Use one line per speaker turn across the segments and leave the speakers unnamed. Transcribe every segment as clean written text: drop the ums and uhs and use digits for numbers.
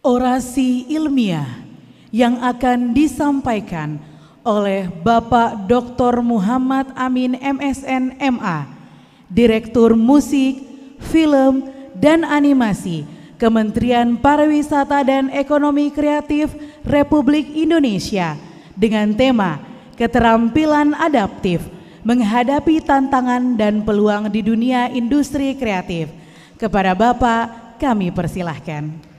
Orasi ilmiah yang akan disampaikan oleh Bapak Dr. Muhammad Amin MSN MA, Direktur Musik, Film, dan Animasi Kementerian Pariwisata dan Ekonomi Kreatif Republik Indonesia dengan tema Keterampilan Adaptif Menghadapi Tantangan dan Peluang di Dunia Industri Kreatif. Kepada Bapak kami persilahkan.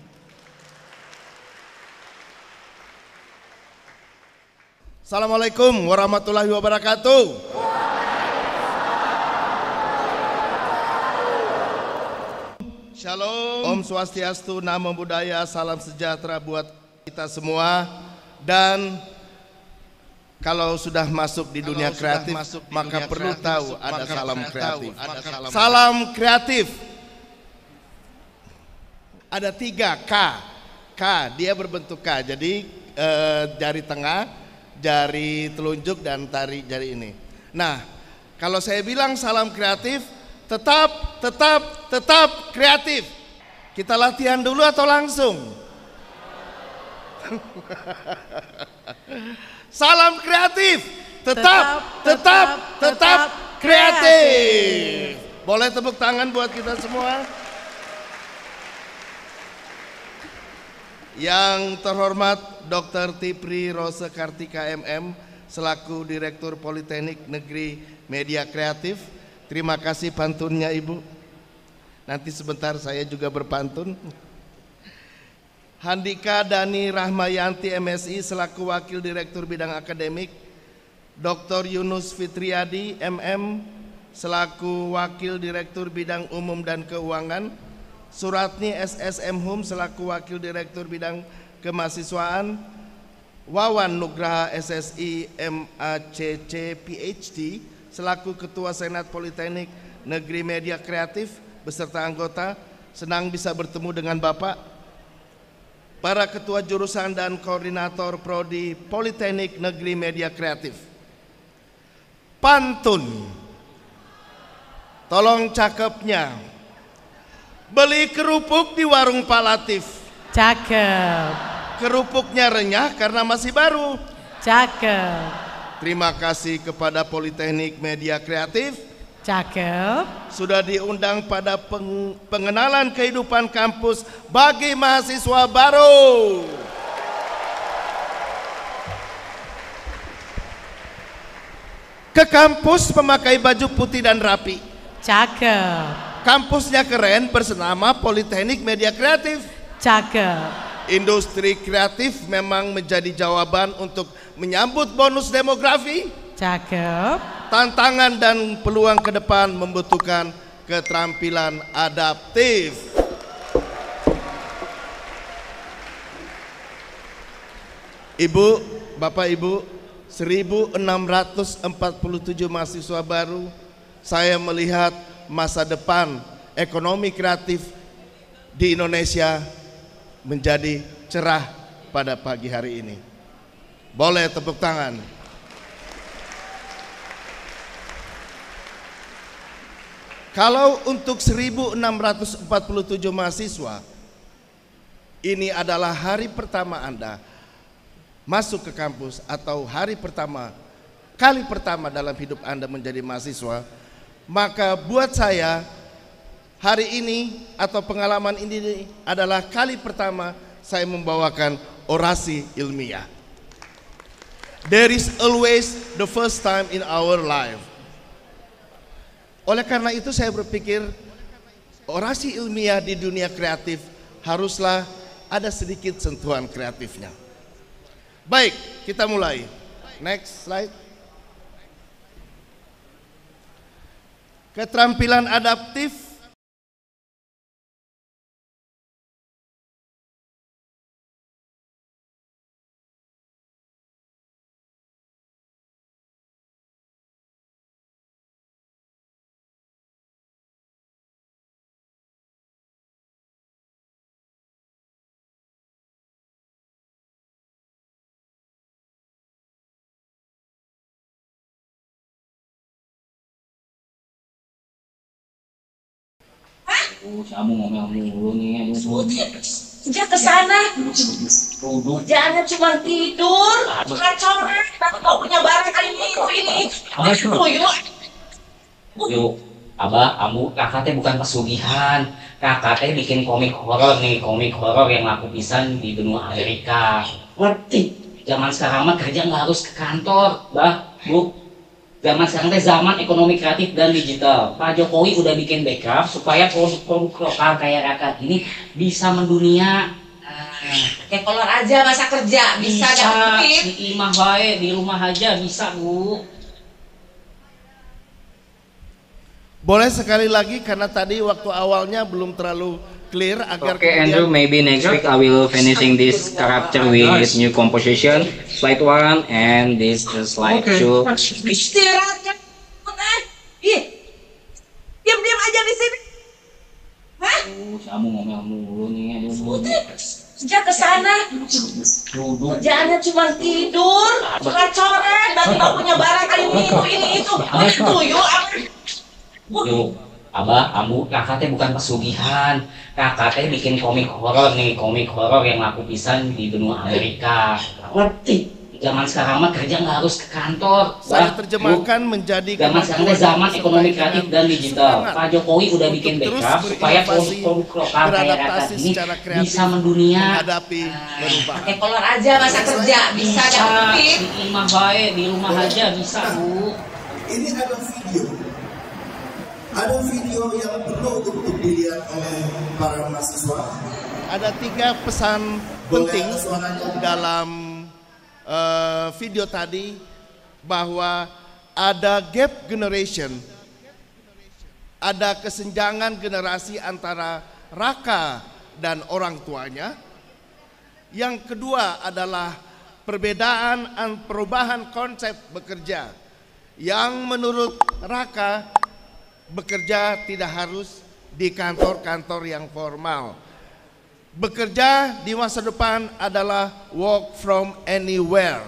Assalamualaikum warahmatullahi wabarakatuh. Shalom, Om Swastiastu, Namo Buddhaya, salam sejahtera buat kita semua. Dan kalau sudah masuk di dunia kreatif, maka perlu tahu ada salam kreatif. Salam kreatif. Ada 3 K. K dia berbentuk K. Jadi jari tengah, jari telunjuk, dan jari ini. Nah, kalau saya bilang salam kreatif, tetap kreatif. Kita latihan dulu atau langsung? Salam kreatif, tetap kreatif. Boleh tepuk tangan buat kita semua. Yang terhormat Dr. Tipri Rose Kartika MM selaku Direktur Politeknik Negeri Media Kreatif. Terima kasih pantunnya Ibu. Nanti sebentar saya juga berpantun. Handika Dani Rahmayanti MSI selaku Wakil Direktur Bidang Akademik. Dr. Yunus Fitriadi MM selaku Wakil Direktur Bidang Umum dan Keuangan. Suratni SSM Hum selaku Wakil Direktur Bidang Kemahasiswaan. Wawan Nugraha SSI MACC PhD selaku Ketua Senat Politeknik Negeri Media Kreatif beserta anggota. Senang bisa bertemu dengan Bapak. Para Ketua Jurusan dan Koordinator Prodi Politeknik Negeri Media Kreatif. Pantun. Tolong cakepnya. Beli kerupuk di warung Pak Latif.
Cakep.
Kerupuknya renyah karena masih baru.
Cakep.
Terima kasih kepada Politeknik Media Kreatif.
Cakep.
Sudah diundang pada pengenalan kehidupan kampus bagi mahasiswa baru. Ke kampus memakai baju putih dan rapi.
Cakep.
Kampusnya keren, bersenama Politeknik Media Kreatif.
Cakep.
Industri kreatif memang menjadi jawaban untuk menyambut bonus demografi.
Cakep.
Tantangan dan peluang ke depan membutuhkan keterampilan adaptif. Ibu, Bapak Ibu, 1647 mahasiswa baru, saya melihat masa depan ekonomi kreatif di Indonesia menjadi cerah pada pagi hari ini. Boleh tepuk tangan. Kalau untuk 1647 mahasiswa, ini adalah hari pertama Anda masuk ke kampus atau kali pertama dalam hidup Anda menjadi mahasiswa, maka buat saya hari ini atau pengalaman ini adalah kali pertama saya membawakan orasi ilmiah. There is always the first time in our life. Oleh karena itu saya berpikir orasi ilmiah di dunia kreatif haruslah ada sedikit sentuhan kreatifnya. Baik, kita mulai. Next slide. Keterampilan adaptif
Kamu ngomel mulu nih, aduh. Dia ke sana. Kerjaannya cuma tidur, coret, nggak punya barang ini. Tuyul.
Yuk, Abah, kamu kakak teh bukan pesugihan. Kakak teh bikin komik horor nih, komik horor yang laku pisan di benua Amerika. Ngerti? Zaman sekarang mah kerja nggak harus ke kantor, bah, bu. Zaman sekarang teh zaman ekonomi kreatif dan digital. Pak Jokowi udah bikin backup supaya produk-produk lokal kayak rakyat ini bisa mendunia.
Kayak kolor aja masa kerja bisa dapat duit.
Di imah bae, di rumah aja bisa, Bu.
Boleh sekali lagi karena tadi waktu awalnya belum terlalu clear agar
Okay, Andrew, maybe next week I will finishing this character with new composition, slide 1 and this slide 2.
Istirahatnya. Ih. Diam-diam aja di sini. Hah?
Kamu ngomel mulu nih, aduh.
Dia ke sana. Kerjaannya cuma tidur, coret, nggak punya barang ini itu. Tuyul.
Yuk, Abah, kamu kakak teh bukan pesugihan. Kakak teh bikin komik horor nih, komik horor yang laku pisan di benua Amerika. Ngerti? Zaman sekarang mah kerja nggak harus ke kantor.
Saya terjemahkan menjadi
zaman sekarang teh zaman ekonomi kreatif dan digital. Pak Jokowi udah bikin backup supaya produk lokal kayak rakyat ini bisa mendunia.
Menghadapi perubahan.
Pakai kolor aja masa kerja bisa dapat duit.
Di imah bae, di rumah aja bisa, Bu.
Ini ada video. Ada video yang perlu untuk dilihat oleh para mahasiswa.
Ada 3 pesan penting dalam video tadi, bahwa ada gap generation, ada kesenjangan generasi antara Raka dan orang tuanya. Yang kedua adalah perubahan konsep bekerja, yang menurut Raka bekerja tidak harus di kantor-kantor yang formal. Bekerja di masa depan adalah work from anywhere.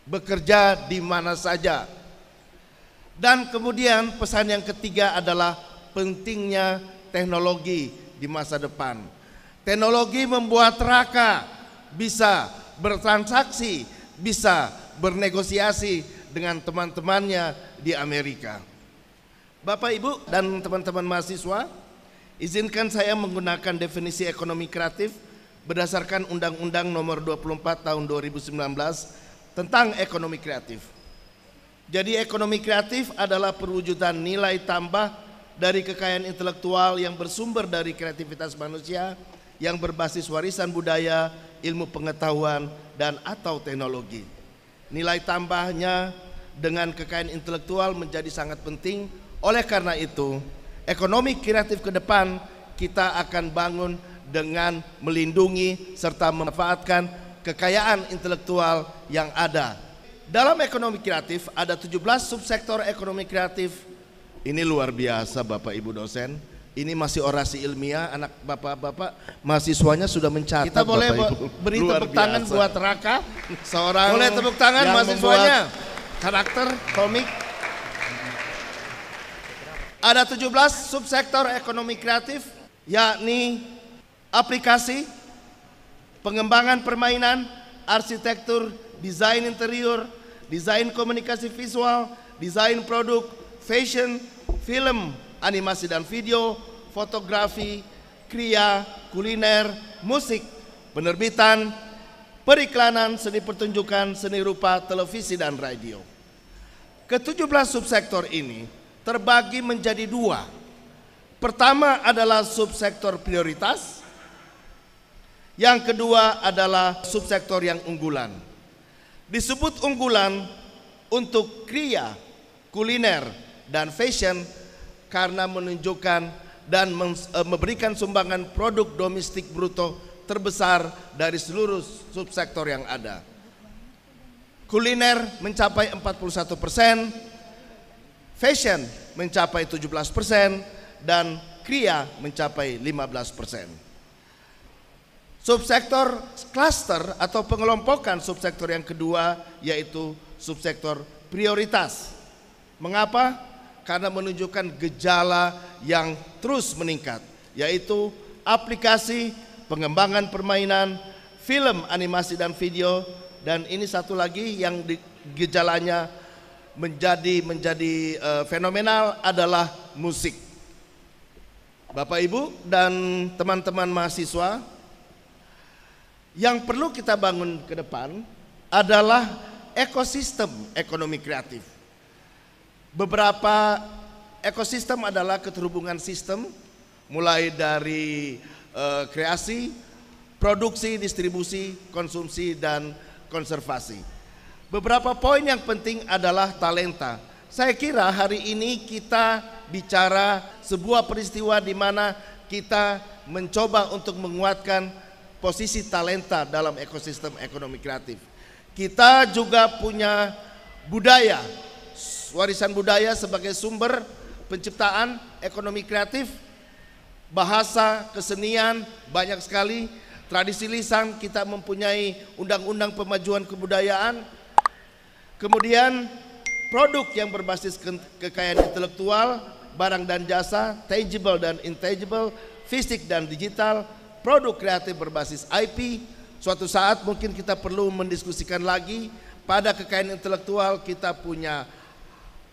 Bekerja di mana saja. Dan kemudian pesan yang ketiga adalah pentingnya teknologi di masa depan. Teknologi membuat Raka bisa bertransaksi, bisa bernegosiasi dengan teman-temannya di Amerika. Bapak, Ibu, dan teman-teman mahasiswa, izinkan saya menggunakan definisi ekonomi kreatif berdasarkan Undang-Undang Nomor 24 Tahun 2019 tentang ekonomi kreatif. Jadi ekonomi kreatif adalah perwujudan nilai tambah dari kekayaan intelektual yang bersumber dari kreativitas manusia yang berbasis warisan budaya, ilmu pengetahuan, dan atau teknologi. Nilai tambahnya dengan kekayaan intelektual menjadi sangat penting. Oleh karena itu, ekonomi kreatif ke depan kita akan bangun dengan melindungi serta memanfaatkan kekayaan intelektual yang ada. Dalam ekonomi kreatif ada 17 subsektor ekonomi kreatif. Ini luar biasa Bapak Ibu dosen. Ini masih orasi ilmiah, anak bapak-bapak mahasiswanya sudah mencatat. Kita boleh beri tepuk tangan buat Raka, seorang boleh tepuk tangan mahasiswanya. Karakter komik. Ada 17 subsektor ekonomi kreatif, yakni aplikasi, pengembangan permainan, arsitektur, desain interior, desain komunikasi visual, desain produk, fashion, film, animasi dan video, fotografi, kriya, kuliner, musik, penerbitan, periklanan, seni pertunjukan, seni rupa, televisi dan radio. Ke-17 subsektor ini terbagi menjadi 2. Pertama adalah subsektor prioritas. Yang kedua adalah subsektor yang unggulan. Disebut unggulan untuk kriya, kuliner, dan fashion karena menunjukkan dan memberikan sumbangan produk domestik bruto terbesar dari seluruh subsektor yang ada. Kuliner mencapai 41%, fashion mencapai 17%, dan kriya mencapai 15%. Subsektor cluster atau pengelompokan subsektor yang kedua yaitu subsektor prioritas. Mengapa? Karena menunjukkan gejala yang terus meningkat, yaitu aplikasi, pengembangan permainan, film, animasi dan video, dan ini satu lagi yang gejalanya menjadi fenomenal adalah musik. Bapak Ibu dan teman-teman mahasiswa, yang perlu kita bangun ke depan adalah ekosistem ekonomi kreatif. Beberapa ekosistem adalah keterhubungan sistem, mulai dari kreasi, produksi, distribusi, konsumsi, dan konservasi. Beberapa poin yang penting adalah talenta. Saya kira hari ini kita bicara sebuah peristiwa di mana kita mencoba untuk menguatkan posisi talenta dalam ekosistem ekonomi kreatif. Kita juga punya budaya, warisan budaya sebagai sumber penciptaan ekonomi kreatif, bahasa, kesenian, banyak sekali. Tradisi lisan, kita mempunyai undang-undang pemajuan kebudayaan. Kemudian produk yang berbasis kekayaan intelektual, barang dan jasa, tangible dan intangible, fisik dan digital, produk kreatif berbasis IP. Suatu saat mungkin kita perlu mendiskusikan lagi, pada kekayaan intelektual kita punya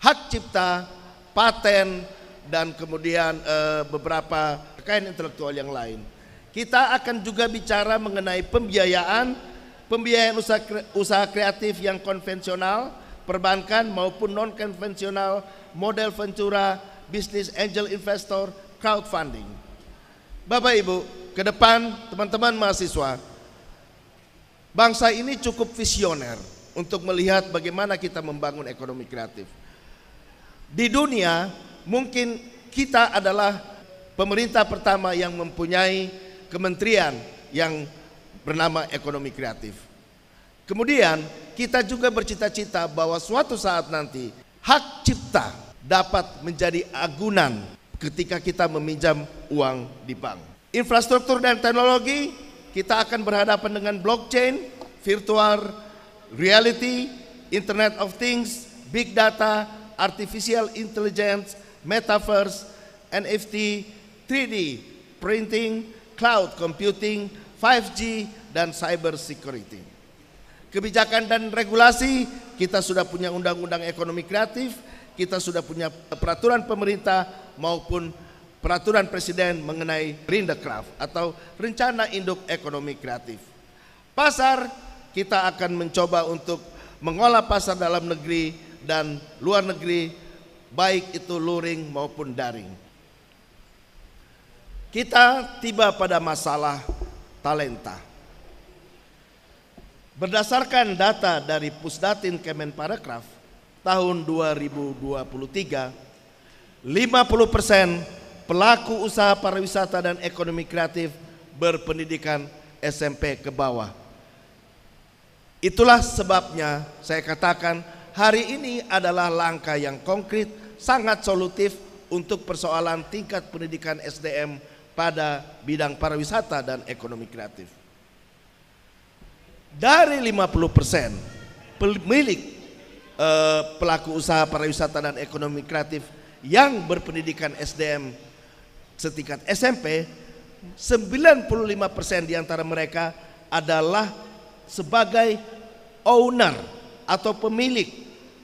hak cipta, paten, dan kemudian beberapa kekayaan intelektual yang lain. Kita akan juga bicara mengenai pembiayaan usaha kreatif yang konvensional, perbankan maupun non-konvensional, model ventura, bisnis angel investor, crowdfunding. Bapak Ibu, ke depan teman-teman mahasiswa, bangsa ini cukup visioner untuk melihat bagaimana kita membangun ekonomi kreatif. Di dunia mungkin kita adalah pemerintah pertama yang mempunyai kementerian yang bernama ekonomi kreatif. Kemudian kita juga bercita-cita bahwa suatu saat nanti hak cipta dapat menjadi agunan ketika kita meminjam uang di bank. Infrastruktur dan teknologi, kita akan berhadapan dengan blockchain, virtual reality, Internet of Things, big data, artificial intelligence, metaverse, NFT, 3D printing, cloud computing, 5G, dan cyber security. Kebijakan dan regulasi, kita sudah punya undang-undang ekonomi kreatif, kita sudah punya peraturan pemerintah maupun peraturan presiden mengenai Rindekraf atau rencana induk ekonomi kreatif. Pasar, kita akan mencoba untuk mengolah pasar dalam negeri dan luar negeri, baik itu luring maupun daring. Kita tiba pada masalah talenta. Berdasarkan data dari Pusdatin Kemenparekraf tahun 2023, 50% pelaku usaha pariwisata dan ekonomi kreatif berpendidikan SMP ke bawah. Itulah sebabnya saya katakan hari ini adalah langkah yang konkret, sangat solutif untuk persoalan tingkat pendidikan SDM pada bidang pariwisata dan ekonomi kreatif. Dari 50% pemilik pelaku usaha pariwisata dan ekonomi kreatif yang berpendidikan SDM setingkat SMP, 95% di antara mereka adalah sebagai owner atau pemilik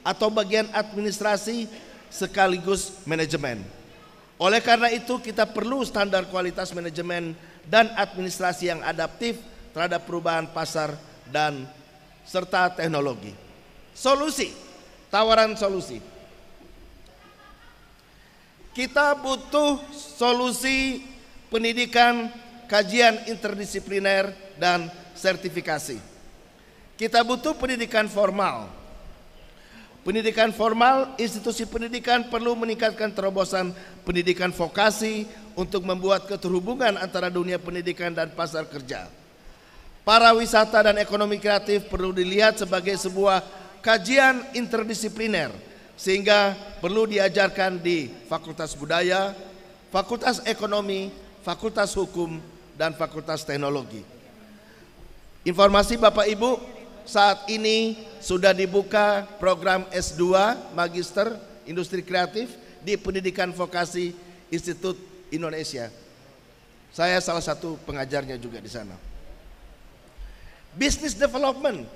atau bagian administrasi sekaligus manajemen. Oleh karena itu kita perlu standar kualitas manajemen dan administrasi yang adaptif terhadap perubahan pasar dan serta teknologi. Solusi, tawaran solusi. Kita butuh solusi pendidikan, kajian interdisipliner dan sertifikasi. Kita butuh pendidikan formal. Pendidikan formal, institusi pendidikan perlu meningkatkan terobosan pendidikan vokasi untuk membuat keterhubungan antara dunia pendidikan dan pasar kerja. Pariwisata dan ekonomi kreatif perlu dilihat sebagai sebuah kajian interdisipliner sehingga perlu diajarkan di Fakultas Budaya, Fakultas Ekonomi, Fakultas Hukum, dan Fakultas Teknologi. Informasi Bapak Ibu, saat ini sudah dibuka program S2 Magister Industri Kreatif di Pendidikan Vokasi Institut Indonesia. Saya salah satu pengajarnya juga di sana. Business development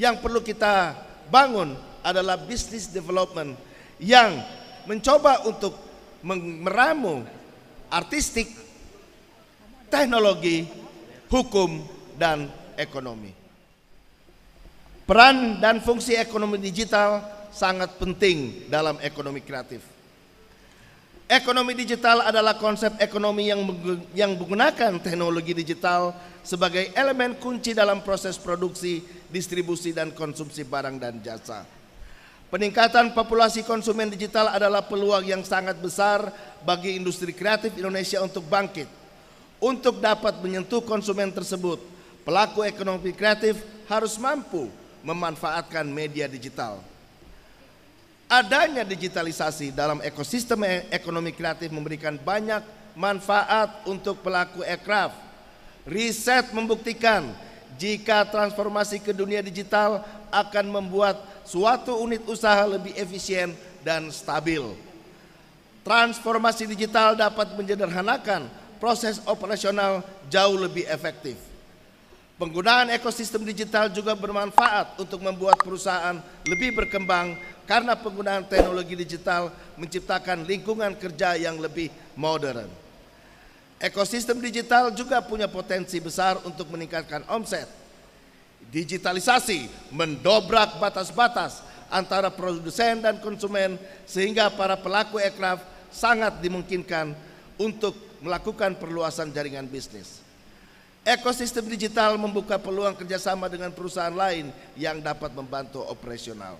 yang perlu kita bangun adalah business development yang mencoba untuk meramu artistik, teknologi, hukum, dan ekonomi. Peran dan fungsi ekonomi digital sangat penting dalam ekonomi kreatif. Ekonomi digital adalah konsep ekonomi yang menggunakan teknologi digital sebagai elemen kunci dalam proses produksi, distribusi, dan konsumsi barang dan jasa. Peningkatan populasi konsumen digital adalah peluang yang sangat besar bagi industri kreatif Indonesia untuk bangkit. Untuk dapat menyentuh konsumen tersebut, pelaku ekonomi kreatif harus mampu memanfaatkan media digital. Adanya digitalisasi dalam ekosistem ekonomi kreatif memberikan banyak manfaat untuk pelaku aircraft. Riset membuktikan jika transformasi ke dunia digital akan membuat suatu unit usaha lebih efisien dan stabil. Transformasi digital dapat menyederhanakan proses operasional jauh lebih efektif. Penggunaan ekosistem digital juga bermanfaat untuk membuat perusahaan lebih berkembang karena penggunaan teknologi digital menciptakan lingkungan kerja yang lebih modern. Ekosistem digital juga punya potensi besar untuk meningkatkan omset. Digitalisasi mendobrak batas-batas antara produsen dan konsumen sehingga para pelaku aircraft sangat dimungkinkan untuk melakukan perluasan jaringan bisnis. Ekosistem digital membuka peluang kerjasama dengan perusahaan lain yang dapat membantu operasional.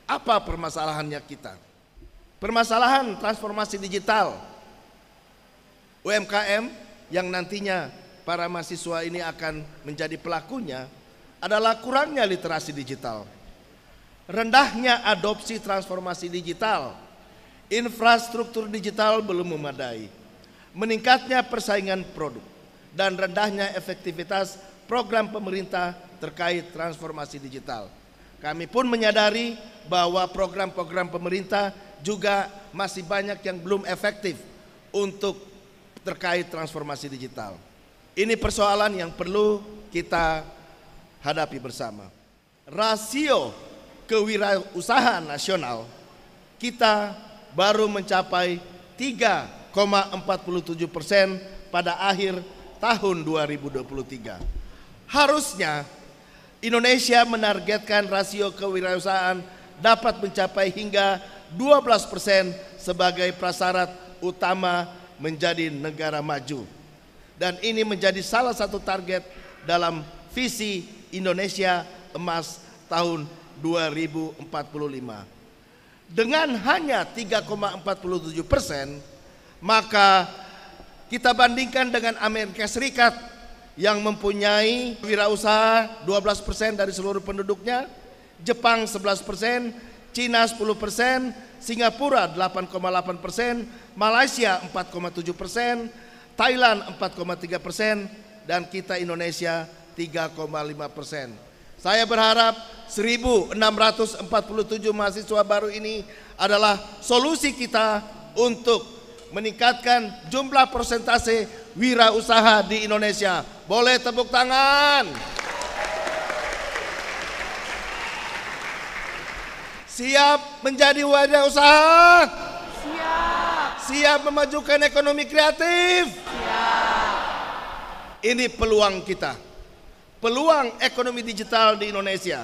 Apa permasalahannya kita? Permasalahan transformasi digital UMKM yang nantinya para mahasiswa ini akan menjadi pelakunya adalah kurangnya literasi digital, rendahnya adopsi transformasi digital, infrastruktur digital belum memadai, meningkatnya persaingan produk, dan rendahnya efektivitas program pemerintah terkait transformasi digital. Kami pun menyadari bahwa program-program pemerintah juga masih banyak yang belum efektif untuk terkait transformasi digital. Ini persoalan yang perlu kita hadapi bersama. Rasio kewirausahaan nasional kita baru mencapai 3,47% pada akhir tahun 2023. Harusnya Indonesia menargetkan rasio kewirausahaan dapat mencapai hingga 12% sebagai prasyarat utama menjadi negara maju. Dan ini menjadi salah satu target dalam visi Indonesia Emas tahun 2045. Dengan hanya 3,47%, maka kita bandingkan dengan Amerika Serikat yang mempunyai wirausaha 12% dari seluruh penduduknya, Jepang 11%, Cina 10%, Singapura 8,8%, Malaysia 4,7%, Thailand 4,3%, dan kita Indonesia 3,5%. Saya berharap 1.647 mahasiswa baru ini adalah solusi kita untuk meningkatkan jumlah persentase wirausaha di Indonesia. Boleh tepuk tangan. Siap menjadi wirausaha?
Siap.
Siap memajukan ekonomi kreatif?
Siap.
Ini peluang kita. Peluang ekonomi digital di Indonesia.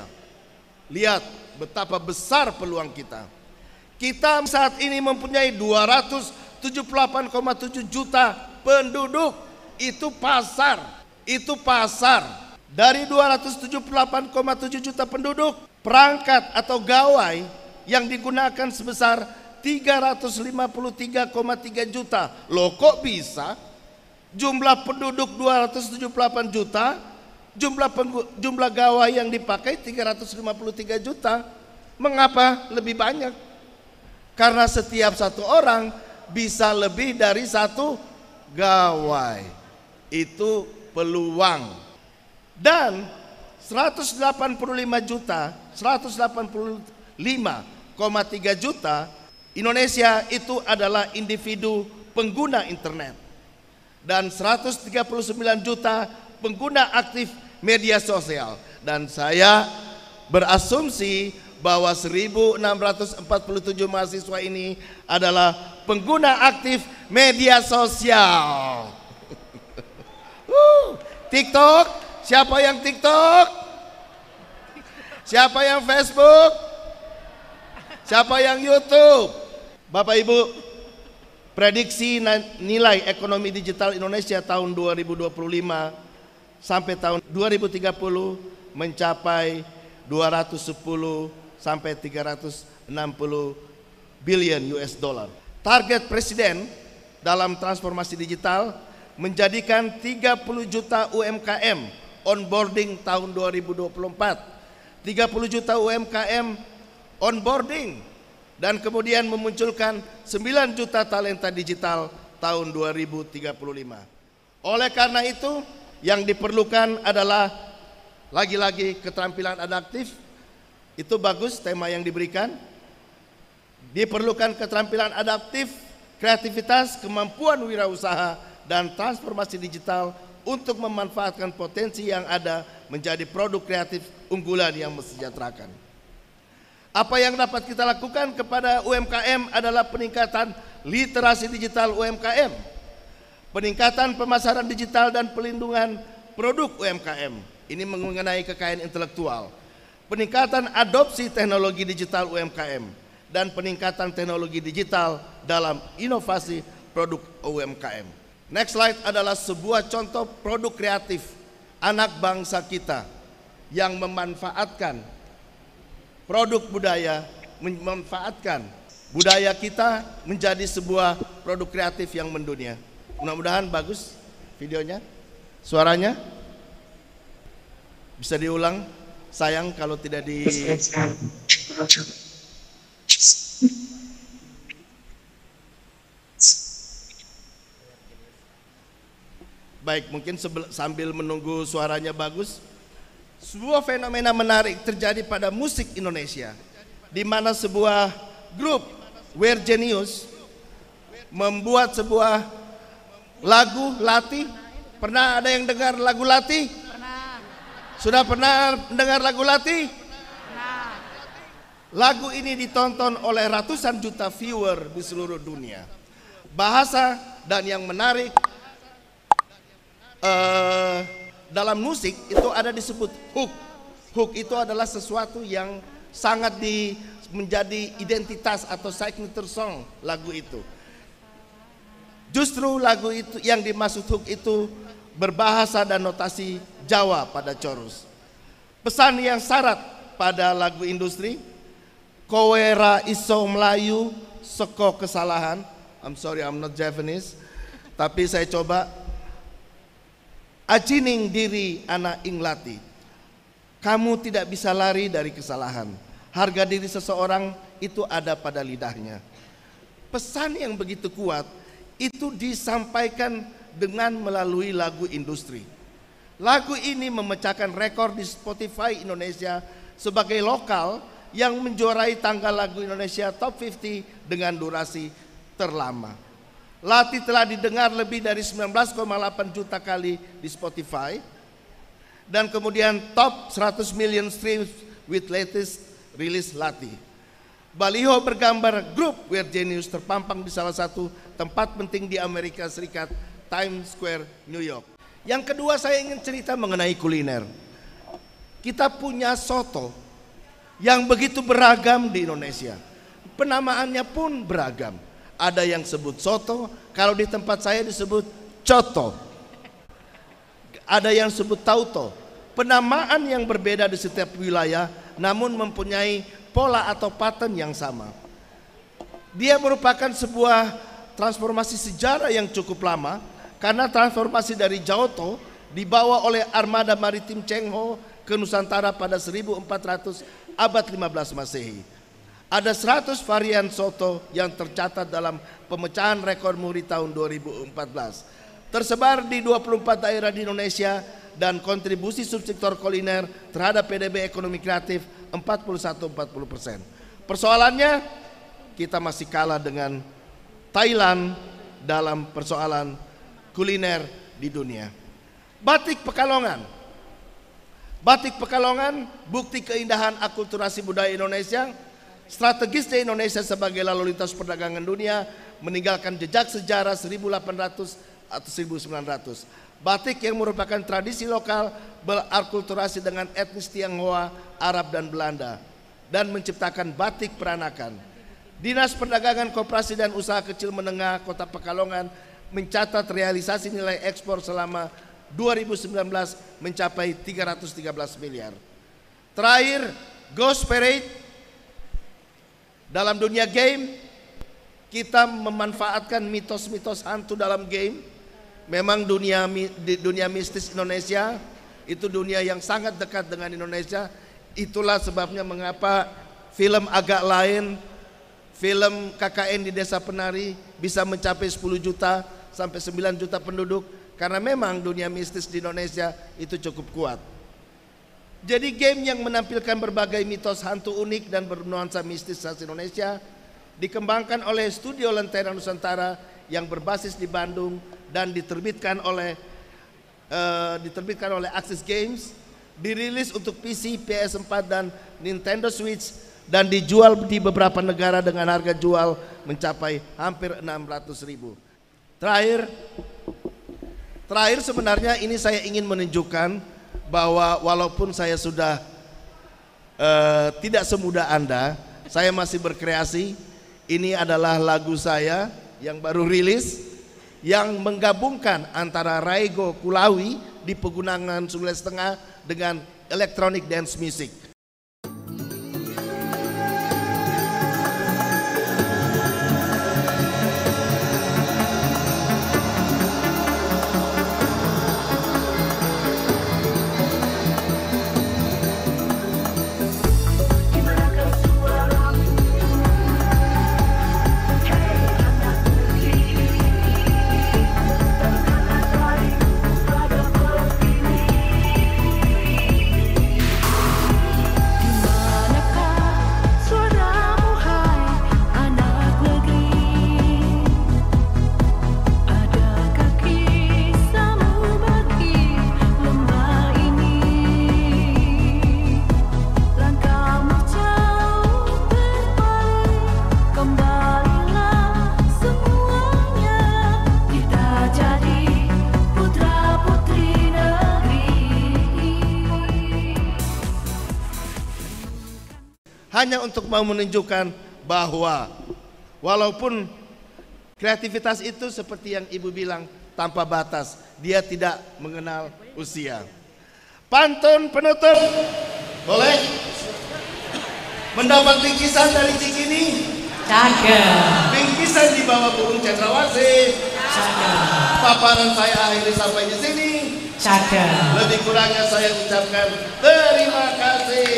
Lihat betapa besar peluang kita. Kita saat ini mempunyai 278,7 juta penduduk. Itu pasar. Itu pasar. Dari 278,7 juta penduduk, perangkat atau gawai yang digunakan sebesar 353,3 juta. Loh kok bisa? Jumlah penduduk 278 juta, jumlah gawai yang dipakai 353 juta. Mengapa lebih banyak? Karena setiap satu orang bisa lebih dari satu gawai. Itu peluang. Dan 185,3 juta Indonesia itu adalah individu pengguna internet. dan 139 juta pengguna aktif media sosial. Dan saya berasumsi bahwa 1.647 mahasiswa ini adalah pengguna aktif media sosial. TikTok, siapa yang TikTok? Siapa yang Facebook? Siapa yang YouTube? Bapak Ibu, prediksi nilai ekonomi digital Indonesia tahun 2025 sampai tahun 2030 mencapai 210 sampai 360 billion US dollar. Target Presiden dalam transformasi digital menjadikan 30 juta UMKM onboarding tahun 2024. 30 juta UMKM onboarding dan kemudian memunculkan 9 juta talenta digital tahun 2035. Oleh karena itu, yang diperlukan adalah lagi-lagi keterampilan adaptif. Itu bagus tema yang diberikan. Diperlukan keterampilan adaptif, kreativitas, kemampuan wirausaha, dan transformasi digital untuk memanfaatkan potensi yang ada menjadi produk kreatif unggulan yang mensejahterakan. Apa yang dapat kita lakukan kepada UMKM adalah peningkatan literasi digital UMKM, peningkatan pemasaran digital dan pelindungan produk UMKM. Ini mengenai kekayaan intelektual. Peningkatan adopsi teknologi digital UMKM dan peningkatan teknologi digital dalam inovasi produk UMKM. Next slide adalah sebuah contoh produk kreatif anak bangsa kita yang memanfaatkan produk budaya, memanfaatkan budaya kita menjadi sebuah produk kreatif yang mendunia. Mudah-mudahan bagus videonya, suaranya bisa diulang. Sayang kalau tidak di baik, mungkin sambil menunggu suaranya bagus. Sebuah fenomena menarik terjadi pada musik Indonesia, di mana sebuah grup We're Genius membuat sebuah lagu Lati. Pernah ada yang dengar lagu Lati?
Pernah.
Sudah pernah dengar lagu Lati?
Pernah.
Lagu ini ditonton oleh ratusan juta viewer di seluruh dunia. Bahasa dan yang menarik dalam musik itu ada disebut hook. Hook itu adalah sesuatu yang sangat menjadi identitas atau signature song lagu itu. Justru lagu itu yang dimaksud hook itu berbahasa dan notasi Jawa pada chorus. Pesan yang syarat pada lagu industri, kowe ra iso mlayu seko kesalahan. I'm sorry, I'm not Japanese, tapi saya coba. Ajining diri anak inglati, kamu tidak bisa lari dari kesalahan. Harga diri seseorang itu ada pada lidahnya. Pesan yang begitu kuat itu disampaikan dengan melalui lagu industri. Lagu ini memecahkan rekor di Spotify Indonesia sebagai lokal yang menjuarai tanggal lagu Indonesia Top 50 dengan durasi terlama. Lati telah didengar lebih dari 19,8 juta kali di Spotify dan kemudian top 100 million streams with latest release Lati. Baliho bergambar grup We're Genius terpampang di salah satu tempat penting di Amerika Serikat, Times Square, New York. Yang kedua, saya ingin cerita mengenai kuliner. Kita punya soto yang begitu beragam di Indonesia. Penamaannya pun beragam. Ada yang sebut soto, kalau di tempat saya disebut coto. Ada yang sebut tauto. Penamaan yang berbeda di setiap wilayah namun mempunyai pola atau pattern yang sama. Dia merupakan sebuah transformasi sejarah yang cukup lama karena transformasi dari Jaoto dibawa oleh armada maritim Cheng Ho ke Nusantara pada 1400 abad 15 Masehi. Ada 100 varian soto yang tercatat dalam pemecahan rekor muri tahun 2014. Tersebar di 24 daerah di Indonesia dan kontribusi subsektor kuliner terhadap PDB ekonomi kreatif 41-40%. Persoalannya, kita masih kalah dengan Thailand dalam persoalan kuliner di dunia. Batik Pekalongan. Batik Pekalongan, bukti keindahan akulturasi budaya Indonesia, strategis di Indonesia sebagai lalu lintas perdagangan dunia, meninggalkan jejak sejarah 1800 atau 1900. Batik yang merupakan tradisi lokal berakulturasi dengan etnis Tionghoa, Arab dan Belanda, dan menciptakan batik peranakan. Dinas Perdagangan Koperasi dan Usaha Kecil Menengah Kota Pekalongan mencatat realisasi nilai ekspor selama 2019 mencapai 313 miliar. Terakhir, Ghost Parade. Dalam dunia game, kita memanfaatkan mitos-mitos hantu dalam game. Memang dunia mistis Indonesia itu dunia yang sangat dekat dengan Indonesia. Itulah sebabnya mengapa film agak lain, film KKN di Desa Penari bisa mencapai 10 juta sampai 9 juta penduduk, karena memang dunia mistis di Indonesia itu cukup kuat. Jadi game yang menampilkan berbagai mitos hantu unik dan bernuansa mistis khas Indonesia dikembangkan oleh Studio Lentera Nusantara yang berbasis di Bandung dan diterbitkan oleh Axis Games, dirilis untuk PC, PS4 dan Nintendo Switch dan dijual di beberapa negara dengan harga jual mencapai hampir 600.000. Terakhir sebenarnya ini saya ingin menunjukkan bahwa walaupun saya sudah tidak semudah Anda, saya masih berkreasi. Ini adalah lagu saya yang baru rilis, yang menggabungkan antara Raigo Kulawi di Pegunungan Sulawesi Tengah dengan electronic dance music. Hanya untuk mau menunjukkan bahwa walaupun kreativitas itu seperti yang Ibu bilang tanpa batas, dia tidak mengenal usia. Pantun penutup, boleh? Mendapat bingkisan dari Cikini,
Cakep.
bingkisan di bawah burung cendrawasih. Paparan saya akhiri sampai di sini.
Cakep.
Lebih kurangnya saya ucapkan terima kasih.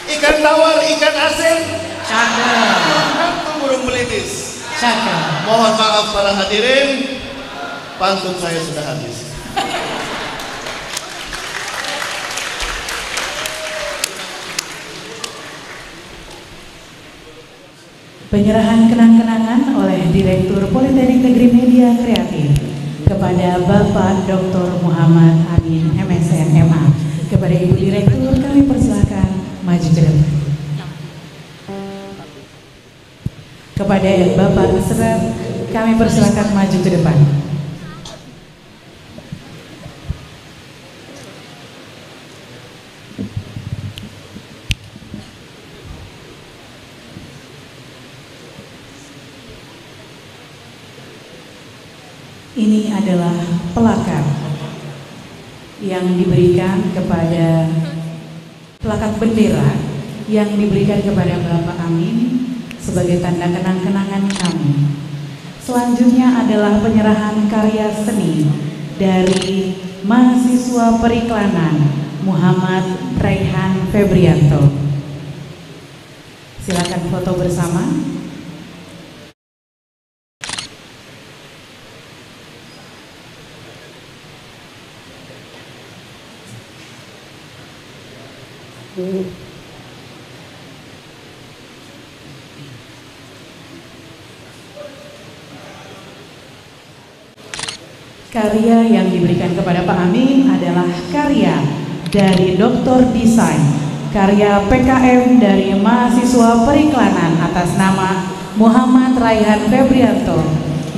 Ikan tawar, ikan asin,
Cakep.
hantu burung melitis.
Cakep.
Mohon maaf para hadirin, pantun saya sudah habis.
Penyerahan kenang-kenangan oleh Direktur Politeknik Negeri Media Kreatif kepada Bapak Dr. Muhammad Amin MSN MA. Kepada Ibu Direktur kami persilakan maju ke depan. Kepada Bapak Serat kami persilakan maju ke depan. Ini adalah plakat yang diberikan kepada plakat bendera yang diberikan kepada Bapak Amin sebagai tanda kenang-kenangan kami. Selanjutnya adalah penyerahan karya seni dari mahasiswa periklanan Muhammad Raihan Febrianto. Silakan foto bersama. Karya yang diberikan kepada Pak Amin adalah karya dari Doktor Desain, karya PKM dari mahasiswa periklanan atas nama Muhammad Raihan Febrianto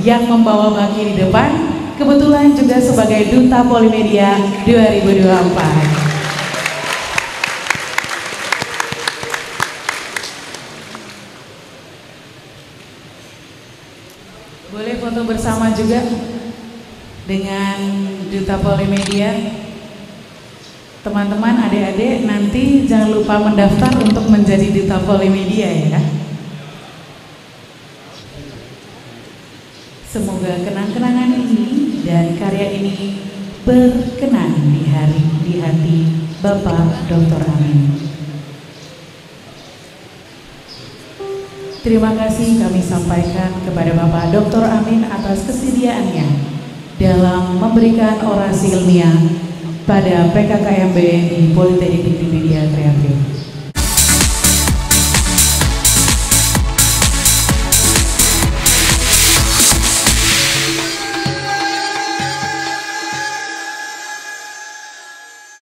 yang membawa baki di depan, kebetulan juga sebagai Duta Polimedia 2024. Boleh foto bersama juga dengan Duta Polimedia. Teman-teman, adik-adik, nanti jangan lupa mendaftar untuk menjadi Duta Polimedia ya. Semoga kenang-kenangan ini dan karya ini berkenan di hati Bapak Dr. Amin. Terima kasih kami sampaikan kepada Bapak Dr. Amin atas kesediaannya dalam memberikan orasi ilmiah pada PKKMB di Politeknik Media Kreatif.